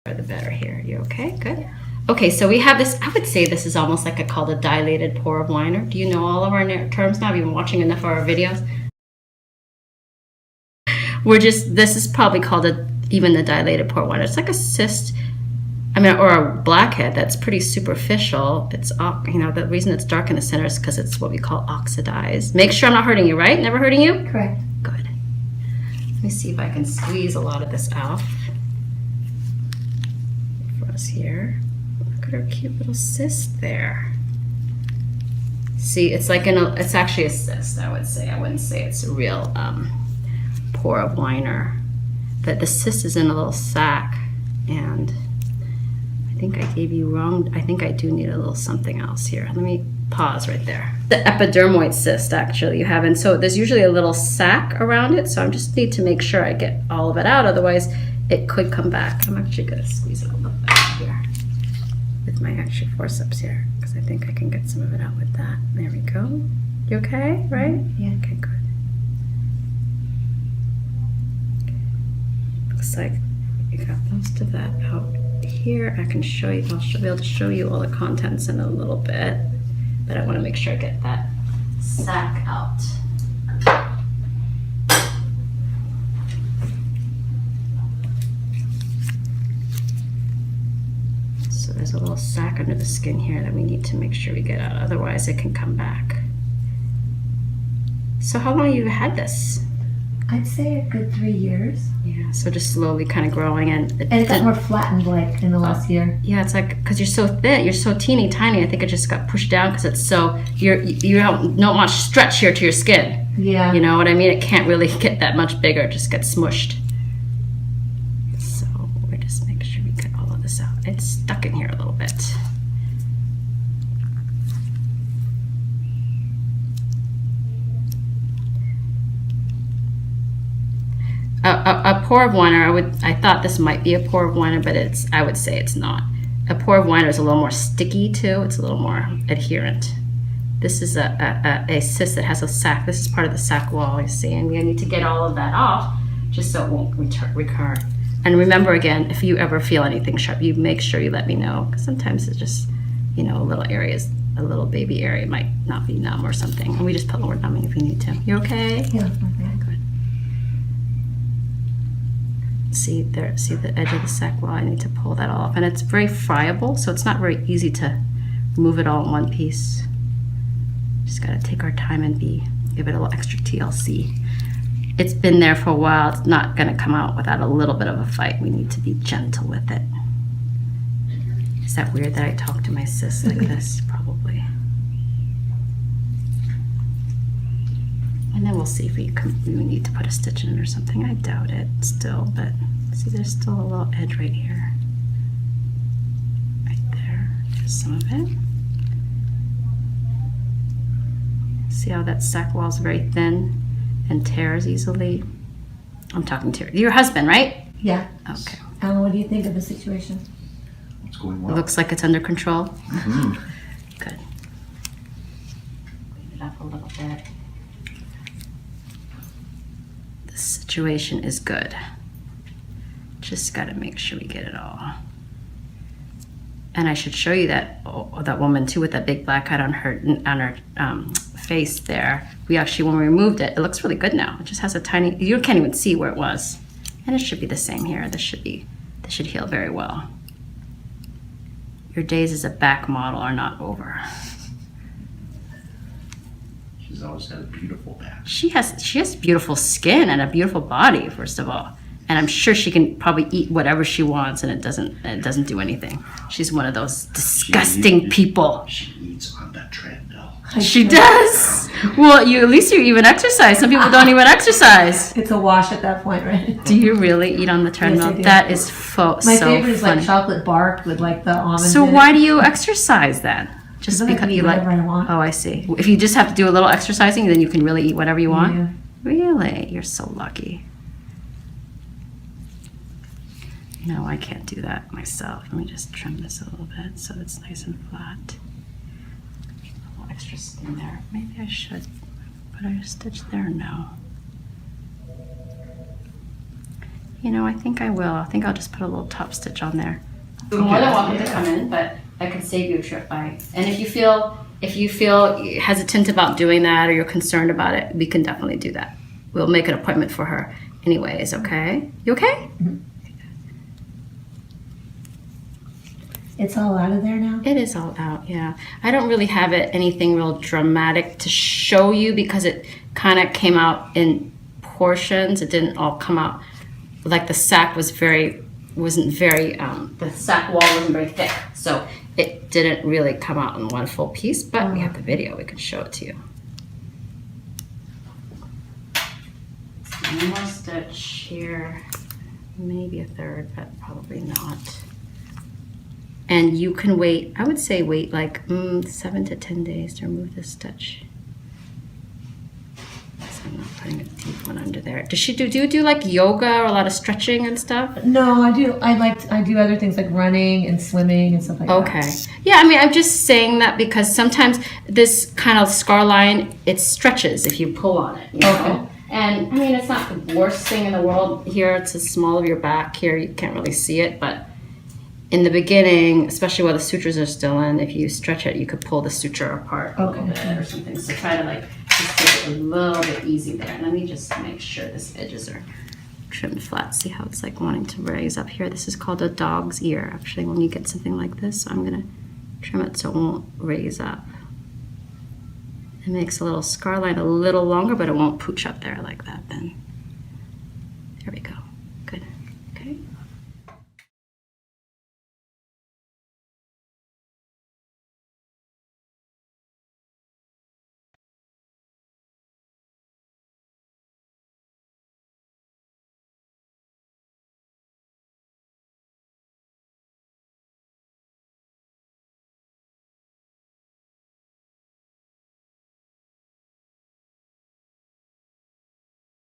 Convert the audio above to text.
The better here. You okay? Good. Yeah. Okay, so we have this, I would say this is almost like called a dilated pore of liner. Do you know all of our terms now? Have you been watching enough of our videos? This is probably called even the dilated pore liner. It's like a cyst, or a blackhead that's pretty superficial. It's, the reason it's dark in the center is because it's what we call oxidized. Make sure I'm not hurting you, right? Never hurting you? Correct. Good. Let me see if I can squeeze a lot of this out for us here. Look at her cute little cyst there. See, it's like it's actually a cyst, I would say. I wouldn't say it's a real pore of liner. But the cyst is in a little sac, and I think I gave you wrong. I think I do need a little something else here. Let me pause right there. The epidermoid cyst, actually, you have. And so there's usually a little sac around it, so I just need to make sure I get all of it out. Otherwise, it could come back. I'm actually going to squeeze it a little bit here with my actual forceps here, because I think I can get some of it out with that. There we go. You okay, right? Yeah. Okay, good. Looks like you got most of that out here. I can show you, I'll be able to show you all the contents in a little bit, but I want to make sure I get that sac out. So there's a little sac under the skin here that we need to make sure we get out, otherwise it can come back. So how long have you had this? I'd say a good 3 years. Yeah, so just slowly kind of growing, and it got more flattened like in the last year. Yeah, it's like because you're so thin, you're so teeny tiny. I think it just got pushed down because it's so you don't much stretch here to your skin. Yeah, you know what I mean. It can't really get that much bigger; it just gets smushed. So we just make sure we get all of this out. It's stuck in here a little bit. A pore of liner, I thought this might be a pore of liner, but I would say it's not. A pore of liner is a little more sticky too. It's a little more adherent. This is a cyst that has a sac. This is part of the sac wall, you see, and we need to get all of that off just so it won't recur. And remember again, if you ever feel anything sharp, you make sure you let me know, because sometimes it's just, a little areas, a little baby area might not be numb or something, and we just put more numbing if you need to. You okay? Yeah, okay. Good. See the edge of the sac wall. I need to pull that off, and it's very friable, so it's not very easy to remove it all in one piece. Just got to take our time and give it a little extra TLC. It's been there for a while. It's not going to come out without a little bit of a fight. We need to be gentle with it. Is that weird that I talk to my sis like this? Probably. And then we'll see if we need to put a stitch in it or something. I doubt it still, but see, there's still a little edge right here. Right there. There's some of it. See how that sac wall is very thin and tears easily? I'm talking to your husband, right? Yeah. Okay. Alan, what do you think of the situation? It's going well. It looks like it's under control. Mm-hmm. Good. Clean it up a little bit. The situation is good. Just got to make sure we get it all. And I should show you that woman too with that big black head on her face there. We actually, when we removed it, it looks really good now. It just has a tiny, you can't even see where it was. And it should be the same here. This should heal very well. Your days as a back model are not over. She's always had a beautiful back. She has beautiful skin and a beautiful body, first of all. And I'm sure she can probably eat whatever she wants, and it doesn't do anything. She's one of those disgusting people. She eats on that treadmill. She does. Well, at least you even exercise. Some people don't even exercise. It's a wash at that point, right? Do you really eat on the treadmill? Yes, I do. That is so My favorite is funny. like chocolate bark with like the almonds. So in why it. do you exercise then? Just I because can eat you like? whatever I want. Oh, I see. If you just have to do a little exercising, then you can really eat whatever you want. Yeah. Really, you're so lucky. No, I can't do that myself. Let me just trim this a little bit so it's nice and flat. A little extra skin there. Maybe I should put a stitch there. No. You know, I think I will. I think I'll just put a little top stitch on there. You're more than welcome to come in, but I could save you a trip by. And if you feel hesitant about doing that or you're concerned about it, we can definitely do that. We'll make an appointment for her anyways, okay? You okay? Mm-hmm. It's all out of there now? It is all out, yeah. I don't really have anything real dramatic to show you because it kind of came out in portions. It didn't all come out. Like the sac wasn't very, the sac wall wasn't very thick. So it didn't really come out in one full piece, but we have the video. We can show it to you. One more stitch here. Maybe a third, but probably not. And you can wait, I would say wait like 7 to 10 days to remove this stitch. So I'm not putting a deep one under there. Do you do like yoga or a lot of stretching and stuff? No, I do. I do other things like running and swimming and stuff like that. Okay. Yeah, I mean, I'm just saying that because sometimes this kind of scar line, it stretches if you pull on it, you know? Okay. And I mean, it's not the worst thing in the world here. It's the small of your back here. You can't really see it, but in the beginning, especially while the sutures are still in, if you stretch it, you could pull the suture apart a little bit or something. So try to like just take it a little bit easy there. Let me just make sure this edges are trimmed flat. See how it's like wanting to raise up here? This is called a dog's ear. Actually, when you get something like this, so I'm gonna trim it so it won't raise up. It makes a little scar line a little longer, but it won't pooch up there like that then. There we go.